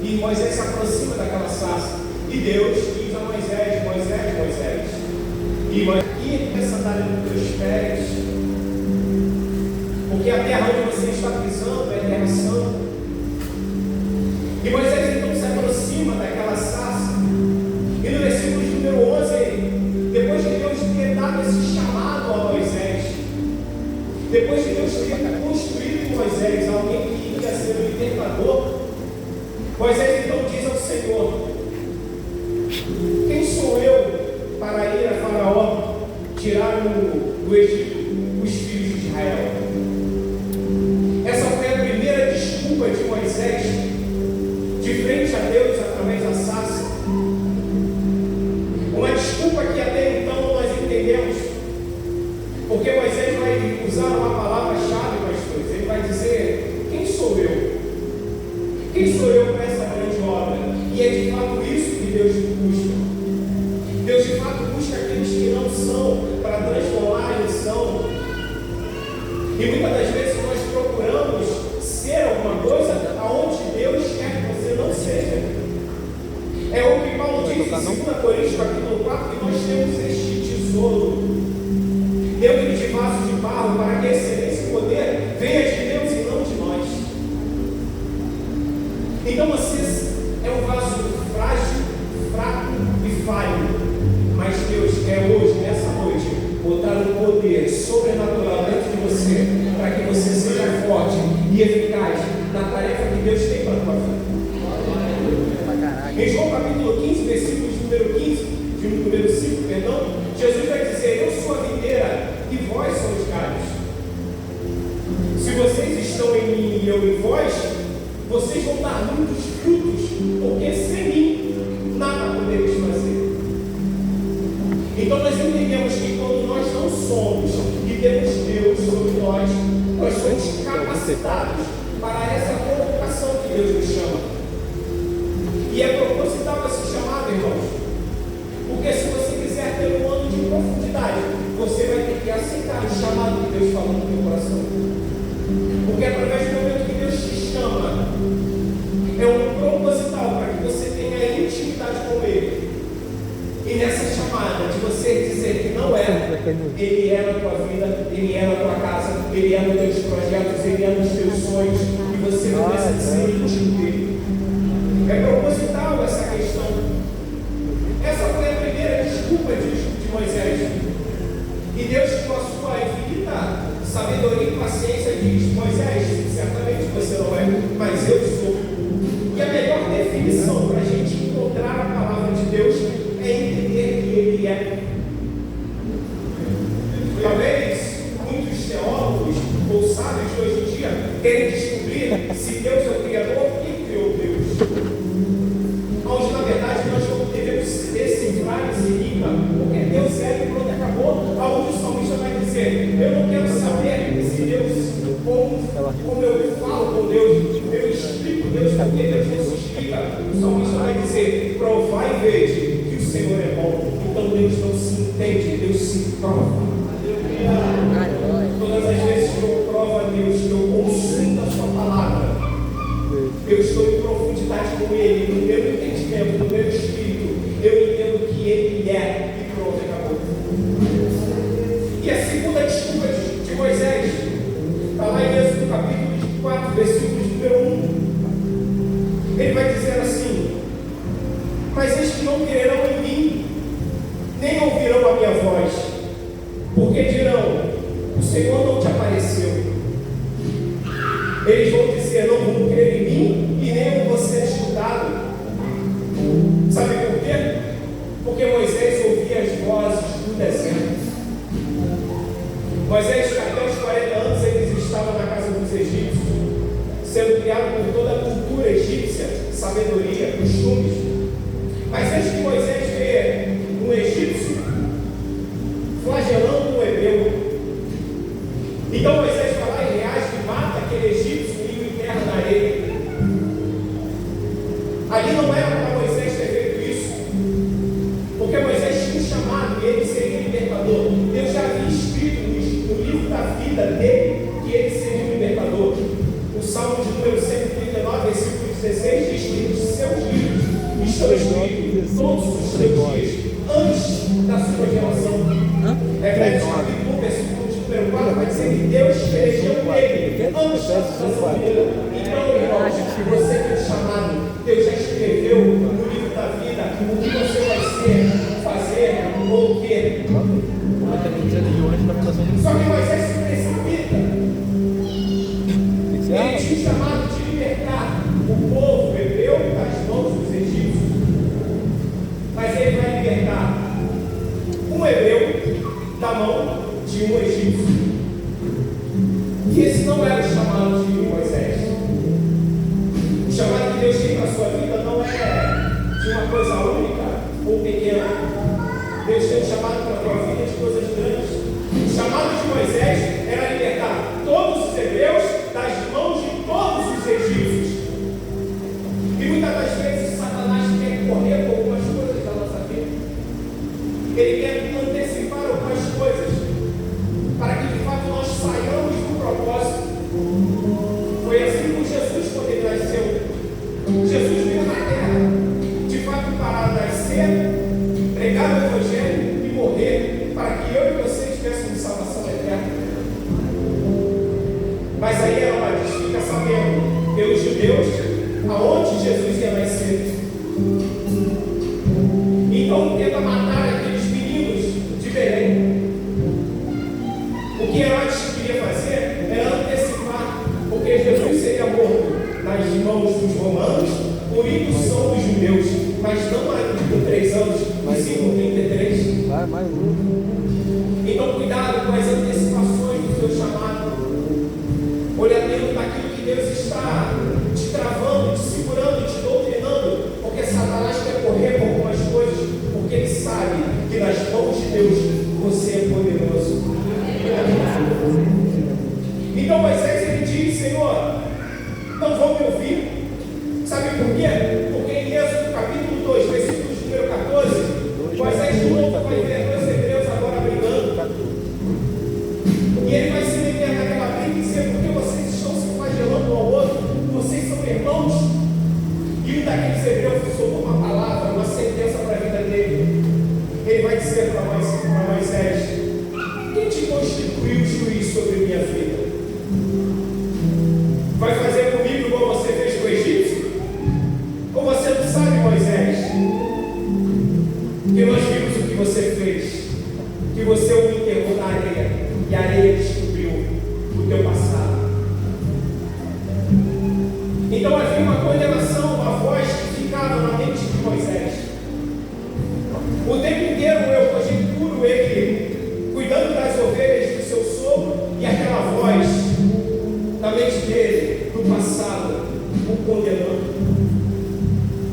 E Moisés se aproxima daquela sarça. E Deus diz a Moisés: Moisés, Moisés. E Moisés, essa sandália dos teus pés, porque a terra onde você está pisando é terra santa. E Moisés então se aproxima daquela sarça. E no versículo número 11, depois de Deus ter dado esse chamado a Moisés, depois de Deus ter construído em Moisés alguém que ia ser o libertador, Moisés então diz ao Senhor: quem sou eu para ir a Faraó tirar do Egito os filhos de Israel? Essa foi a primeira desculpa de Moisés de frente a Deus através da sarça. Uma desculpa que até então nós entendemos, porque Moisés vai usar uma palavra-chave, pastores. Ele vai dizer: quem sou eu? Quem sou eu para essa grande obra? E é de fato isso que Deus busca. Deus de fato busca aqueles que não são para transformar em são. E muitas das vezes nós procuramos ser alguma coisa aonde Deus quer que você não seja. É o que Paulo diz em 2 Coríntios capítulo 4, que nós temos este tesouro dentro de vasos de barro, para que a excelência e o poder venha de Deus e não de nós. Então você é um vaso frágil, fraco e falho, mas Deus quer hoje, nessa noite, botar um poder sobrenatural dentro de você, para que você seja forte e eficaz na tarefa que Deus tem para a tua vida. Em João capítulo 15, versículos número 15, de número 5, perdão, Jesus vai dizer: eu sou a videira e vós sois os galhos. Se vocês estão em mim e eu em vós, vocês vão dar muitos frutos, porque sem mim nada podereis fazer. Então nós entendemos que quando nós não somos e temos Deus sobre nós, nós somos capacitados para essa convocação que Deus nos chama. E é proposital esse chamado, irmãos, porque se você quiser ter um ano de profundidade, você vai ter que aceitar o chamado que Deus falou no teu coração. Porque através do momento que Deus te chama, é um proposital para que você tenha intimidade com Ele. E nessa chamada de você dizer que não é, Ele é na tua vida, Ele é na tua casa, Ele é nos teus projetos, Ele é nos teus sonhos, e você não precisa ser íntimo dele. É proposital essa questão. Essa foi a primeira desculpa de Moisés. E Deus, com a sua infinita sabedoria e paciência, diz: Moisés, certamente você não é, mas eu sou. E a melhor definição para a gente encontrar a palavra de Deus é entender que Ele é. Talvez muitos teólogos ou sábios de hoje em dia querem descobrir se Deus é o Criador ou quem criou Deus. Onde na verdade nós não devemos decifrar esse enigma, porque Deus é e pronto, acabou. Aonde o salmista vai dizer: eu não quero saber se Deus, como eu falo com Deus, eu explico Deus, porque Deus não se explica. O salmista vai dizer: provai e vede que o Senhor é bom. Então Deus não se entende, Deus se prova. Todas as vezes que eu provo a Deus, que eu consulto a sua palavra, eu estou em profundidade com Ele, no meu entendimento, no meu espírito, eu entendo que Ele é, e pronto, acabou. E a segunda desculpa de Moisés está lá em Êxodo capítulo 4, versículo número 1. Ele vai dizer assim: mas eles que não crerão em mim, nem ouvirão a minha voz, porque dirão: o Senhor não te apareceu. Eles vão dizer: não vão crer em mim e nem eu vou ser escutado. Sabe por quê? Porque Moisés ouvia as vozes do deserto. Moisés, até os 40 anos, eles estavam na casa dos egípcios, sendo criado por toda a cultura egípcia, sabedoria, costumes. Mas antes que Moisés vê um egípcio flagelando um hebreu, então Moisés vai lá e reage e mata aquele egípcio e o enterra na areia. Ali não era para Moisés ter feito isso, porque Moisés tinha um chamado e ele seria libertador. Deus já havia escrito no livro da vida dele que ele seria o libertador. O Salmo de número 139, versículo 16 diz que nossos dias, antes da sua geração. Efésios capítulo 1, versículo número 4, vai dizer que Deus elegeu ele antes da fundação dele. Então, irmãos, você que é chamado, Deus já escreveu no livro da vida o que você vai ser, fazer ou ter. Só que Moisés se precipita. Ele tinha o chamado de libertar o povo hebreu das mãos dos egípcios. Mas ele vai libertar um hebreu da mão de um egípcio. E esse não era o chamado de Moisés. O chamado que Deus tem para a sua vida não é de uma coisa única ou pequena. Deus tem um chamado para a tua vida de coisas grandes. O chamado de Moisés era libertar todos os hebreus das mãos de todos os egípcios. E muitas das vezes Satanás quer correr com algumas coisas da nossa vida. Ele quer antecipar algumas coisas para que de fato nós saiamos do propósito. Foi assim com Jesus quando ele nasceu. Jesus veio na terra, de fato, para nascer, pregar o Evangelho e morrer, para que eu e você tivéssemos salvação eterna. Mas aí ela fica sabendo, pelos judeus, aonde Jesus ia nascer. Então tenta matar aqueles meninos de Belém. O que Herodes queria fazer era antecipar, porque Jesus seria morto nas mãos dos romanos por indução dos judeus, mas não há 33 anos, e sim por 33. Então cuidado com as antecipações do seu chamado. Olha dentro daquilo que Deus está te travando, te segurando, te doutrinando, porque Satanás quer correr com algumas coisas, porque ele sabe que nas mãos de Deus você é poderoso. Então Moisés ele diz: Senhor, não vão me ouvir. Sabe por quê? Porque em Êxodo capítulo 2, versículo número 14, Moisés de novo vai ver dois hebreus agora brigando. E ele vai se meter naquela briga e dizer: porque vocês estão se flagelando um ao outro, vocês são irmãos. E um daqueles hebreus soltou uma palavra, uma sentença para a vida dele. Ele vai dizer para Moisés: quem te constituiu juiz sobre minha vida? Vai fazer comigo igual você fez com o egípcio? Ou você não sabe, Moisés, que nós vimos o que você fez, que você o enterrou na areia, e a areia descobriu o teu passado. Então havia uma condenação, uma voz que ficava na mente de Moisés. O tempo inteiro eu conjecturo ele cuidando das ovelhas do seu sogro, e aquela voz na mente dele, do passado, o condenando.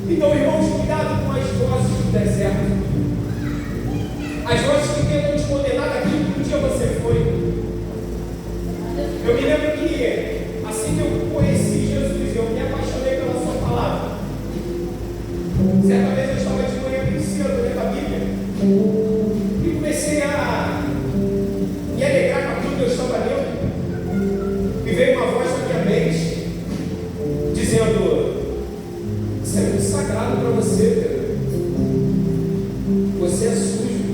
Então, irmãos, cuidado com as vozes do deserto. As vozes que tentam te condenar daquilo que um dia você foi. Eu me lembro que, assim que eu conheci Jesus, eu me apaixonei pela sua palavra. Certa vez eu estava de manhã bem cedo lendo a Bíblia e comecei a me alegrar com aquilo que eu estava lendo. E veio uma voz na minha mente dizendo: isso é muito sagrado para você, Pedro. Você é sujo.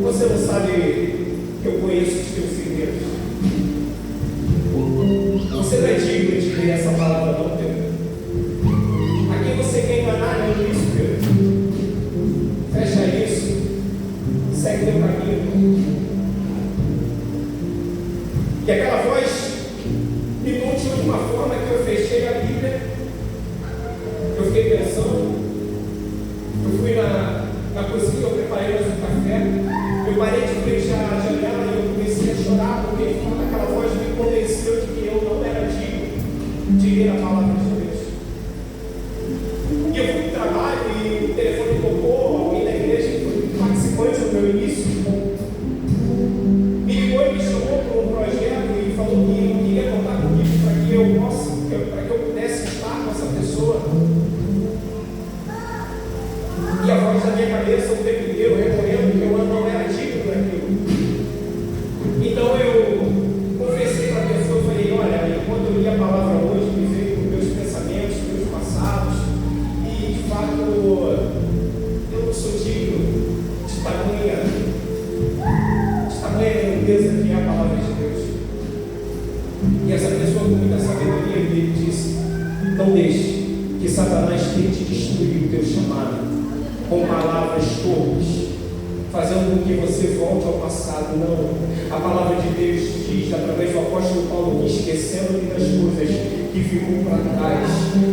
Você não sabe que eu conheço os teus segredos. Você não é digno de ler essa palavra, não, Pedro. A quem você quer enganar é isso, Pedro. Fecha isso. Segue teu caminho. E aquela voz me motivou de uma forma que eu fechei a Bíblia. Eu fiquei pensando. Eu fui na cozinha, eu preparei mais um café. Eu parei de frente à janela e eu comecei a chorar, porque de fato aquela voz me convenceu de que eu não era digno de ler a palavra de Deus. E eu fui para o trabalho e o telefone tocou, alguém da igreja que foi participante do meu início me ligou e me chamou para um projeto e falou que queria contar comigo para que eu pudesse estar com essa pessoa. E a voz da minha cabeça o tempo inteiro recorrendo que eu não era digno daquilo. Então eu E essa pessoa com muita sabedoria ele disse: não deixe que Satanás tente destruir o teu chamado com palavras torpes, fazendo com que você volte ao passado. Não. A palavra de Deus diz, através do apóstolo Paulo, que esquecendo-me das coisas que ficam para trás,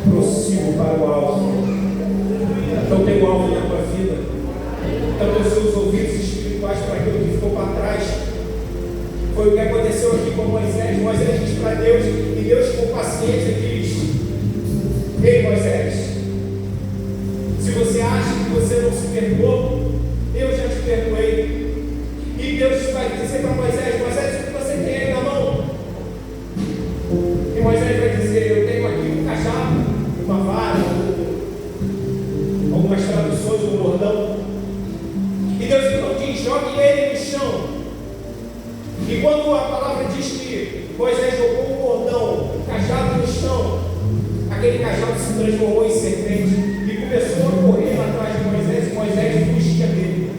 prossigo para o alvo. Então tem um alvo na tua vida. Então os seus ouvidos espirituais para aquilo que ficou para trás. Foi o que aconteceu aqui com Moisés. Moisés diz para Deus, e Deus com paciência diz: ei Moisés, se você acha que você não se perdoou, eu já te perdoei. E Deus vai dizer para Moisés: Moisés, o que você tem aí na mão? E Moisés vai dizer: eu tenho aqui um cajado, uma vara, algumas traduções, um bordão. E Deus então diz: jogue ele no chão. E quando a palavra diz que Moisés jogou o bordão, o cajado no chão, aquele cajado se transformou em serpente e começou a correr atrás de Moisés, e Moisés fugia dele.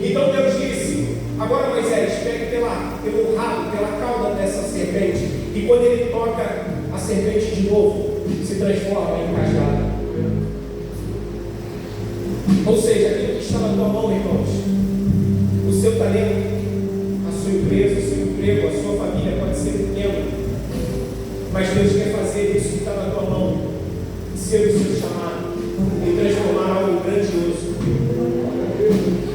Então Deus disse: agora Moisés, pegue pelo rabo, pela cauda dessa serpente, e quando ele toca a serpente de novo, se transforma em cajado. Ou seja, aquilo que está na tua mão, irmãos, o seu talento, a sua empresa, o seu emprego, a sua família pode ser pequeno, mas Deus quer fazer isso que está na tua mão, ser o seu chamado e transformar em algo grandioso.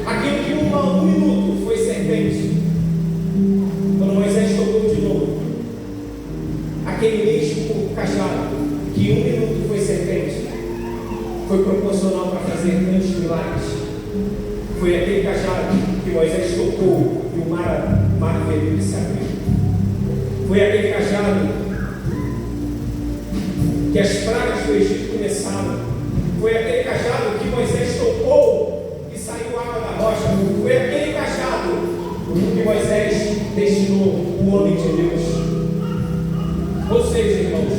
Aquilo que um minuto foi serpente, quando Moisés tocou de novo, aquele mesmo cajado que um minuto foi serpente, foi proporcional para fazer grandes milagres. Foi aquele cajado que Moisés tocou e o mar vermelho se abriu. Foi aquele cajado que as pragas do Egito começaram. Foi aquele cajado que Moisés tocou e saiu água da rocha. Foi aquele cajado que Moisés destinou o homem de Deus. Ou seja, irmãos,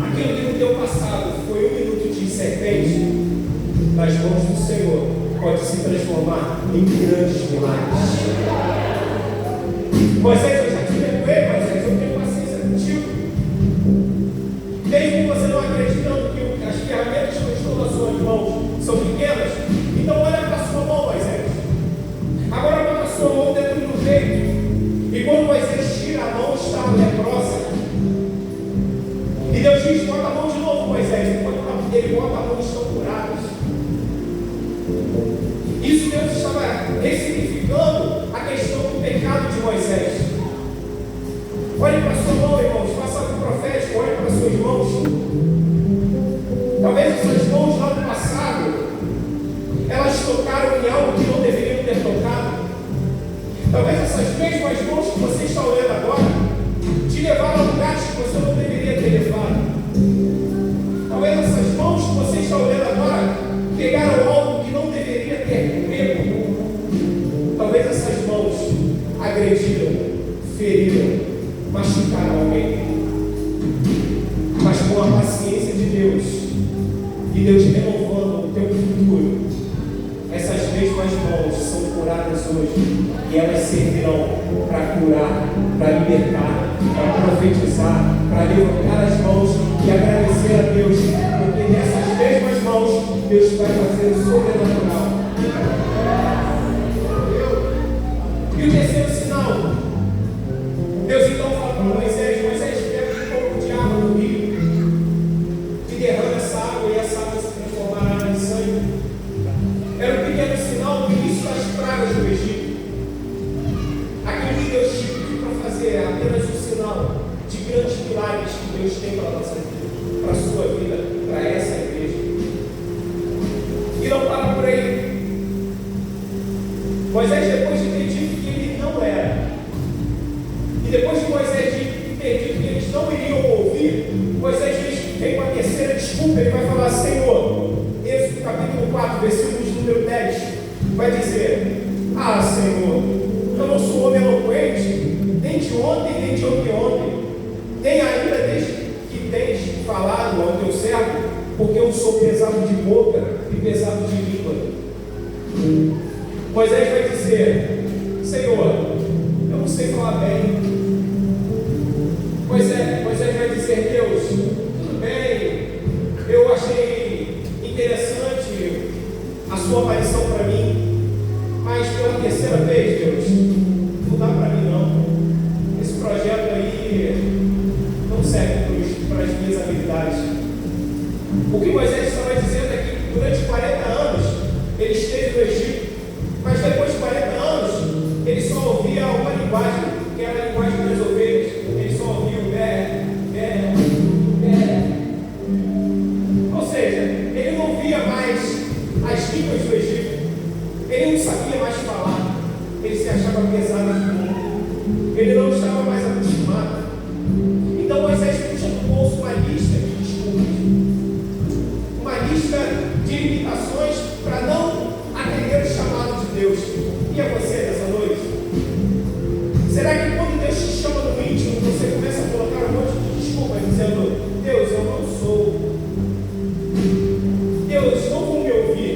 aquilo que no teu passado foi um minuto de serpente, nas mãos do Senhor pode se transformar em grandes milagres. Moisés, eu já te perdoei, Moisés, eu tenho paciência contigo. Mesmo você não acreditando que as ferramentas que eu estou nas suas mãos são pequenas, então olha para a sua mão, Moisés. Agora bota a sua mão dentro do peito. E quando Moisés tira a mão, está leprosa. E Deus diz: bota a mão de novo, Moisés. E quando ele bota a mão, estão curados. Isso Deus estava ressignificando a questão do pecado de Moisés. Olhe para a sua mão, irmãos. Faça algo profético. Olhe para as suas mãos. Talvez as suas mãos lá no passado, elas tocaram em algo que não deveriam ter tocado. Talvez essas mesmas mãos que você está olhando agora te levaram a lugares que você não deveria ter levado. Talvez essas mãos que você está olhando agora pegaram algo que não deveria ter pego. Talvez essas mãos agrediram, feriram, machucaram alguém. Mas com a paciência de Deus, e Deus renovando o teu futuro, essas mesmas mãos são curadas hoje. E elas servirão para curar, para libertar, para profetizar, para levantar as mãos e agradecer a Deus, porque nessas mesmas mãos Deus vai fazer o sobrenatural. E o terceiro sinal, Deus então fala para Moisés: Moisés, pega um pouco de água no rio e derrama essa água, e essa água se transformará em sangue. Era um pequeno sinal do início das pragas do Egito. Aquilo que Deus te pediu para fazer é apenas um sinal de grandes milagres que Deus tem para a nossa vida, para a sua vida, para essa igreja. E não para por aí. Moisés, depois de ter dito que ele não era, e depois de Moisés ter dito que eles não iriam ouvir, Moisés vem com a terceira desculpa. Ele vai falar: Senhor, Êxodo capítulo 4, versículo de número 10, vai dizer: ah, Senhor, eu não sou homem eloquente, nem de ontem, nem de ontem, nem ainda desde que tens falado ao teu servo, porque eu sou pesado de boca e pesado de língua. Moisés vai dizer: Senhor, eu não sei falar bem, Moisés vai dizer: Deus, tudo bem, eu achei interessante a sua aparição para mim, mas pela terceira vez, Deus, não dá para mim não. Esse projeto aí não serve para as minhas habilidades. O que Moisés estava dizendo é que durante 40 anos ele esteve no Egito, mas depois de 40 anos ele só ouvia uma linguagem, que era a linguagem das ovelhas. Ele só ouvia o bé. Ou seja, ele não via mais as línguas do Egito, ele não sabia mais falar, ele se achava pesado de mundo, ele não estava mais acostumado. Então Moisés puxa do bolso uma lista de desculpas, uma lista de limitações para não atender o chamado de Deus. E é você nessa noite? Será que quando Deus te chama no íntimo, você começa a colocar um monte de desculpas, dizendo: Deus, eu não sou, Deus, não vou me ouvir,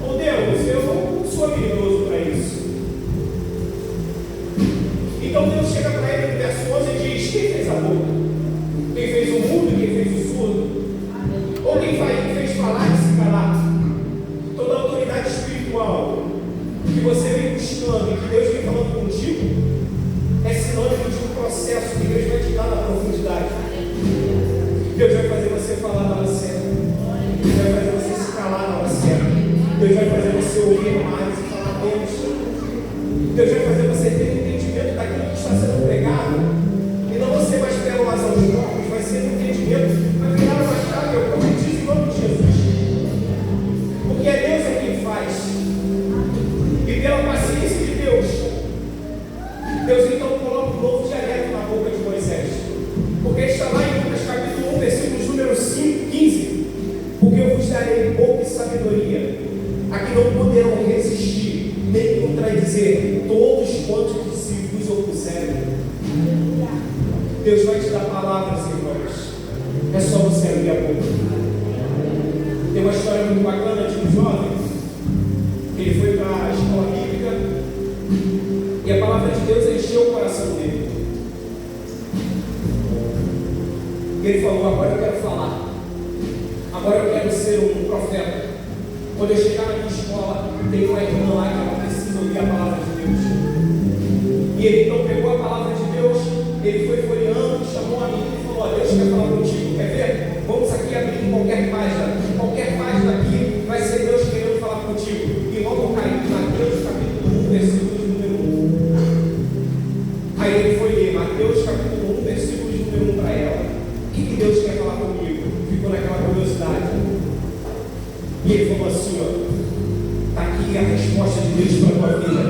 ou Deus, eu não sou habilidoso para isso? Então Deus chega para ele no verso 11 e diz: quem fez a boca? Quem fez o mudo e quem fez o surdo? Ou quem fez falar e se calar? Toda a autoridade espiritual que você vem buscando e que Deus vem falando contigo é sinônimo de um processo que Deus vai te dar na profundidade. Deus vai fazer você falar na hora certa, Deus vai fazer você se calar na hora certa, Deus vai fazer você ouvir mais e falar menos. Deus vai fazer você ter entendimento daquilo que está sendo pregado, e não você mais pérolas aos corpos, vai ser um entendimento, vai virar uma chave. Eu profetizo em nome de Jesus, porque é Deus quem faz. E pela paciência de Deus, Deus então coloca um novo dialeto na boca de Moisés, porque está lá em Lucas capítulo 1, versículos número 15: porque eu vos darei boca e sabedoria, a que não poderão resistir, nem contradizer todos quantos se vos opuserem. Deus vai te dar palavras, irmãos, é só você abrir a boca. Tem uma história muito bacana de um jovem. Ele foi para a escola bíblica e a palavra de Deus encheu o coração dele. E ele falou: agora eu quero falar, agora eu quero ser um profeta. Quando eu chegar na minha escola, tem uma irmã lá que ela precisa ouvir a palavra de Deus. E ele então pegou a palavra de Deus, ele foi folheando, chamou a menina e falou: Deus quer falar contigo, quer ver? Vamos aqui abrir em qualquer página aqui vai ser Deus querendo falar contigo. E vamos cair em Mateus capítulo 1, versículo número 1. Aí ele foi ler Mateus capítulo 1, versículo número 1 para ela. O que Deus quer falar comigo? Ficou naquela curiosidade. E ele falou assim: ó, está aqui a resposta de Deus para a tua vida.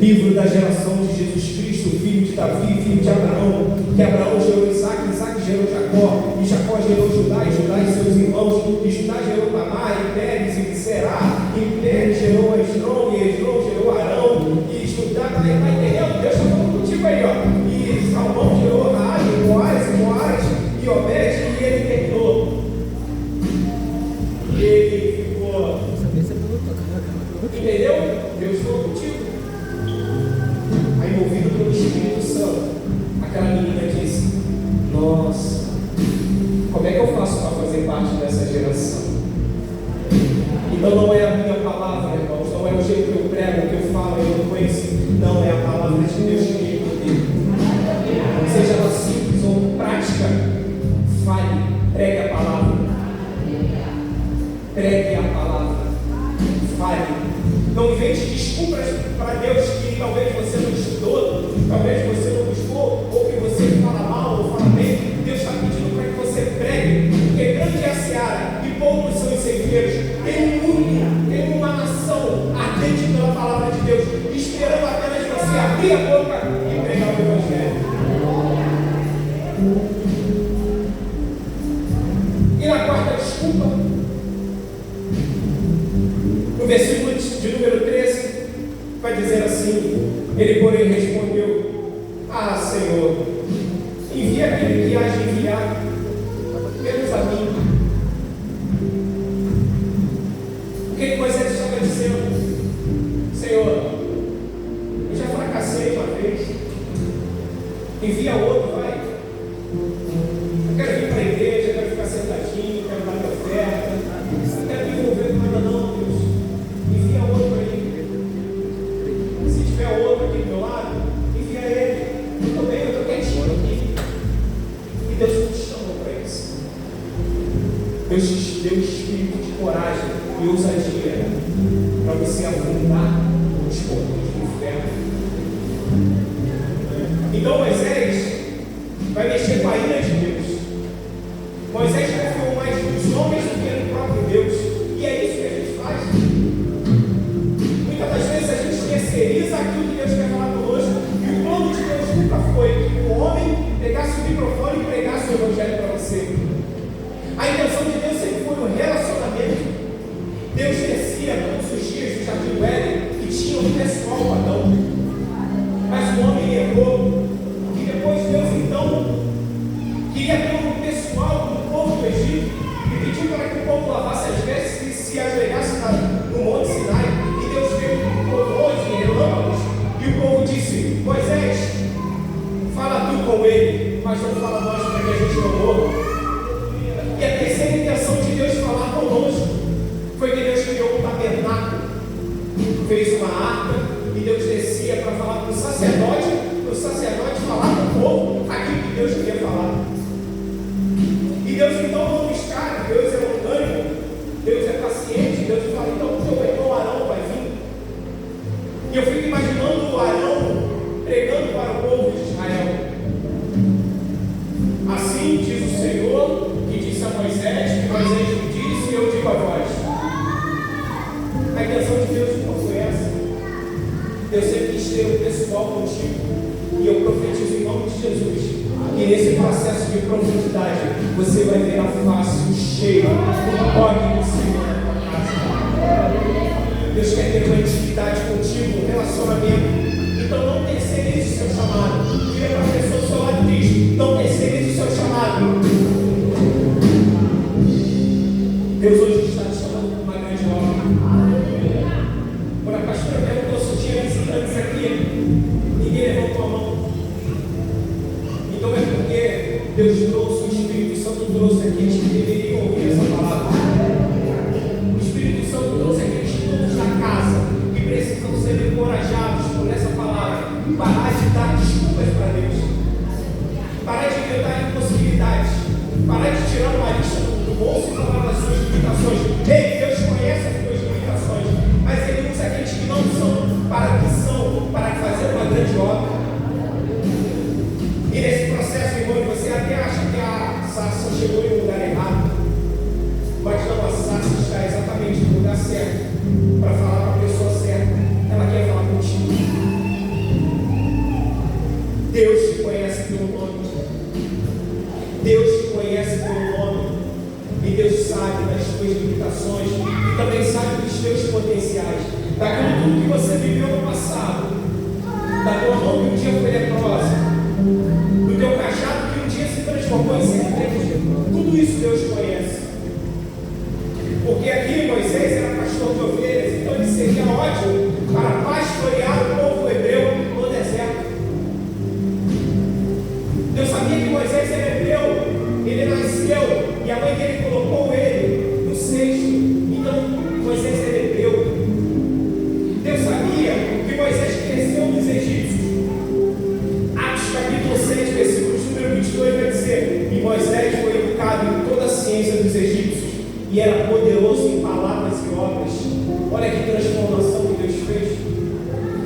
Livro da geração de Jesus Cristo, filho de Davi, filho de Abraão, que Abraão gerou Isaac, Isaac gerou Jacó, e Jacó gerou Judá, e Judá e seus irmãos, e Judá gerou Tamar, e Pérez, e Será, e Pérez gerou Esdrom, e Esdrom gerou Arão, e Judá, está entendendo? Deus está falando contigo aí, ó. E Salmão gerou Raabe, e Moares, e Obed, e ele terminou. E ele ficou, entendeu? Deus falou contigo. Aí, movido pelo Espírito Santo, aquela menina disse: nossa, como é que eu faço para fazer parte dessa geração? Então não é a minha palavra, irmãos, não é o jeito que eu prego, que eu falo, eu não conheço, não é a palavra de Deus que me poder. Seja ela simples ou prática, fale, pregue a palavra. Pregue a palavra, fale. Não invente desculpas para Deus que talvez você não estudou, talvez você não buscou, ou que você fala mal ou fala bem. Deus está pedindo para que você pregue, porque grande é a seara e poucos são os ceifeiros. Tem uma nação ardente pela palavra de Deus, esperando apenas você abrir a boca e pregar o Evangelho. E na quarta desculpa, no versículo de número 13, vai dizer assim: ele porém respondeu: ah, Senhor, envia aquele que há de enviar, menos a mim. O que Moisés estava dizendo? Senhor, eu já fracassei uma vez, Envia outro, vai. Eu quero vir para a igreja, quero ficar sentadinho, quero dar minha oferta. Não quero me envolver com nada não, Deus. Envia outro aí. Se tiver outro aqui do meu lado, envia ele. Eu também, eu estou quietinho aqui. E Deus não te chamou para isso. Deus te deu um espírito de coragem e ousadia para você afundar os portões do inferno. Então Moisés vai mexer com a ira de Deus. Moisés confiou mais nos homens do que no próprio Deus. E é isso que a gente faz. Muitas das vezes a gente terceiriza aquilo que Deus quer falar conosco. E o plano de Deus nunca foi que o homem pegasse o microfone e pregasse o evangelho para você. A intenção de Deus sempre foi um relacionamento. Deus descia todos os dias do jardim do Éden e tinha um pessoal com Adão. Mas o homem errou. E depois Deus então queria ter um pessoal do povo do Egito e pediu para que o povo lavasse as vestes e se ajoelhasse no Monte Sinai. E Deus veio com trovões e relâmpagos. E o povo disse: Moisés, fala tu com ele, mas não fala nós para que a gente não morra. E a terceira intenção de Deus falar conosco foi que Deus criou um tabernáculo, fez uma arca, e Deus descia para falar com o sacerdote falar com o povo aquilo que Deus queria falar. E Deus então não buscar, Deus é longânimo, Deus é paciente, Deus fala: então o Arão vai vir. E eu fico imaginando o Arão pregando para o povo de Israel. Assim diz o Senhor, que disse a Moisés, que Moisés me disse, e eu digo a vós. A intenção de Deus não foi essa. Deus sempre quis ter um pessoal contigo. E eu profetizo em nome de Jesus que nesse processo de profundidade você vai ver a face, o cheiro, o toque do Senhor na tua casa. Deus quer ter uma intimidade contigo, um relacionamento. Então não terceirize o seu chamado. Vira para a pessoa do seu lado e diz: não terceirize o seu chamado. Deus hoje está te chamando para uma grande obra. Quando a pastora perguntou se tinha visitantes aqui, ninguém levantou a mão. Então é porque Deus trouxe, o Espírito Santo trouxe aqueles que deveriam ouvir essa palavra. O Espírito Santo trouxe aqueles todos da casa que precisam ser encorajados por essa palavra. Parar de dar desculpas para Deus. Parar de inventar impossibilidades. Parar de tirar uma lista do bolso e falar das suas limitações. Ei, Deus conhece as suas limitações, mas Ele usa aqueles que não são para fazer uma grande obra. E nesse processo, irmão, você até acha que a sarça chegou em um lugar errado, mas não, a sarça está exatamente no lugar certo, para falar para a pessoa certa. Ela quer falar contigo. Deus te conhece pelo nome. Deus te conhece pelo nome. E Deus sabe das tuas limitações e também sabe dos teus potenciais, daquilo tudo que você viveu no passado, da tua mão que um dia foi leprosa, do teu cajado que um dia se transformou em serpente. Tudo isso Deus conhece. Porque aqui Moisés era pastor de ovelhas, então ele seria ótimo para pastorear o povo hebreu no deserto. Deus sabia que Moisés era hebreu, ele nasceu e a mãe dele colocou ele no cesto. Então Moisés era hebreu. Deus sabia que Moisés cresceu nos egípcios. Atos capítulo 6, versículos número 22 vai dizer: e Moisés foi educado em toda a ciência dos egípcios e era poderoso em palavras e obras. Olha que transformação que Deus fez.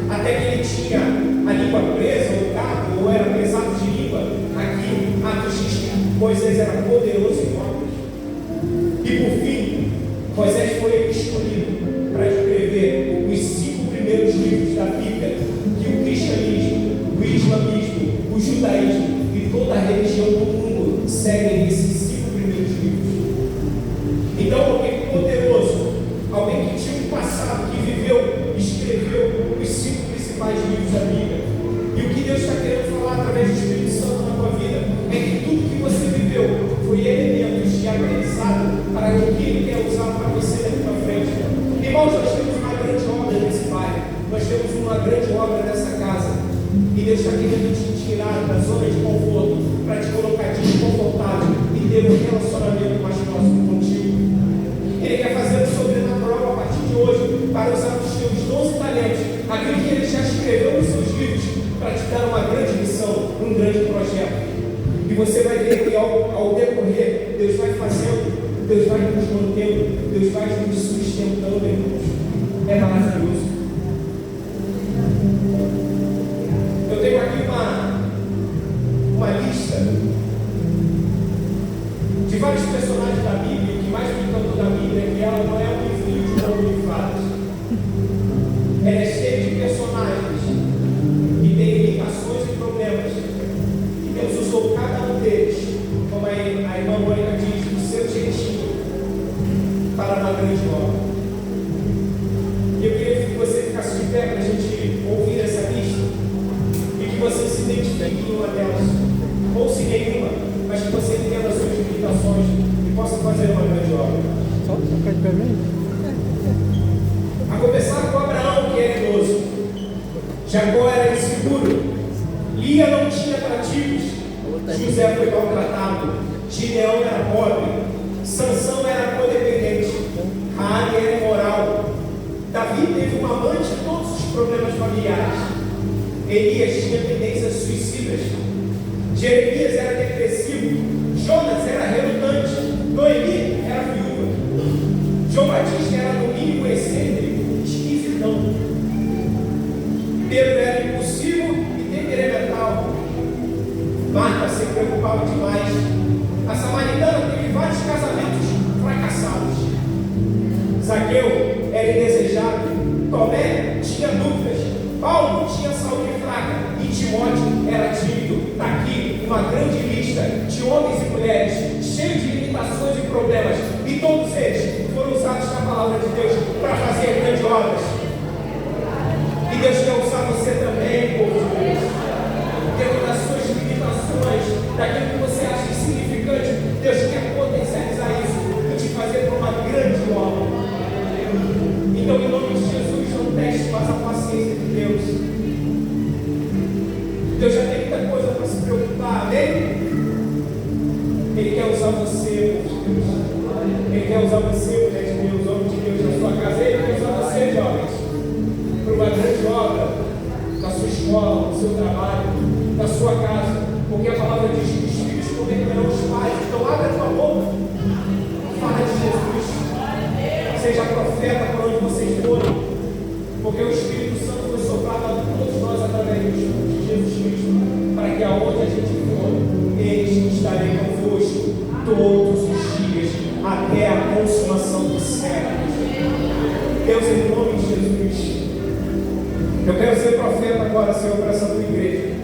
Até que ele tinha a língua presa, ou gato, ou era pesado de língua. Aqui, Atos diz que Moisés era poderoso em obras. E por fim, Moisés foi escolhido para escrever os 5 primeiros livros da Bíblia, que o cristianismo, o islamismo, o judaísmo e toda a religião do mundo seguem esses 5 primeiros livros. Então, alguém poderoso, alguém que tinha um passado, que viveu, escreveu os 5 principais livros da Bíblia. E o que Deus está querendo falar através do Espírito Santo na tua vida é que tudo que você viveu foi elementos de aprendizado para o que Ele quer usar para você daqui para frente. Irmãos, nós temos uma grande obra nesse bairro, nós temos uma grande obra nessa casa, e Deus está querendo te tirar da zona de conforto para te colocar desconfortável e ter um relacionamento mais próximo contigo. Ele quer fazer o sobrenatural a partir de hoje para usar os teus dons e talentos, aquilo que ele já escreveu nos seus livros, para te dar uma grande missão, um grande projeto. E você vai ver que ao decorrer, Deus vai fazendo, Deus vai nos mantendo, Deus vai nos sustentando, irmãos. É maravilhoso. Eu tenho aqui uma lista de vários personagens da Bíblia. O que mais me encantou da Bíblia é que ela não é um livrinho de conto de fadas. Ela é cheia de personagens que têm limitações e problemas. E Deus usou cada um deles, como a irmã Mônica diz, do seu jeitinho, para uma grande obra. E eu queria que você ficasse de pé para a gente ouvir essa lista e que você se identifique em uma delas, ou se nenhuma, mas que você entenda as suas limitações e possa fazer uma grande obra. Só ficar de pé mesmo? A começar com Abraão, que era idoso. Jacó era inseguro. Lia não tinha atrativos. José foi maltratado. Gideão era pobre. Sansão era codependente. Raabe era imoral. Davi teve uma amante e todos os problemas familiares. Elias tinha tendências suicidas. Jeremias era depressivo. Jonas era relutante. Noemi era viúva. João Batista era no mínimo excêntrico, esquisitão. Pedro era impulsivo e temperamental. Marta se preocupava demais. A samaritana teve vários casamentos fracassados. Zaqueu era indesejado. Tomé tinha dúvidas. Paulo tinha saúde fraca. E Timóteo era tímido. Está aqui uma grande lista de homens e mulheres cheios de limitações e problemas. E todos eles foram usados na palavra de Deus para fazer grandes obras. E Deus quer usar você também, povo de Deus. Dentro das suas limitações, daquilo que você acha insignificante, Deus quer potencializar isso e te fazer para uma grande obra. Então, em nome de Jesus, não teste mais a paciência de Deus. Deus já tem muita coisa para se preocupar, amém? Ele quer usar você, povo de Deus. Ele quer usar você, mulher de Deus, homem de Deus, na sua casa. Ele quer usar você, jovens, para uma grande obra, na sua escola, no seu trabalho, na sua casa. Porque a palavra diz que os filhos cometerão os pais. Então, abre a tua boca, fala de Jesus. Seja profeta por onde vocês forem. Porque o Espírito Santo foi soprado a todos nós através de Jesus Cristo. Para que aonde a gente for, eles estarem convosco todos os dias, até a consumação dos séculos. Deus, em nome de Jesus, eu quero ser profeta agora, Senhor, para essa tua igreja.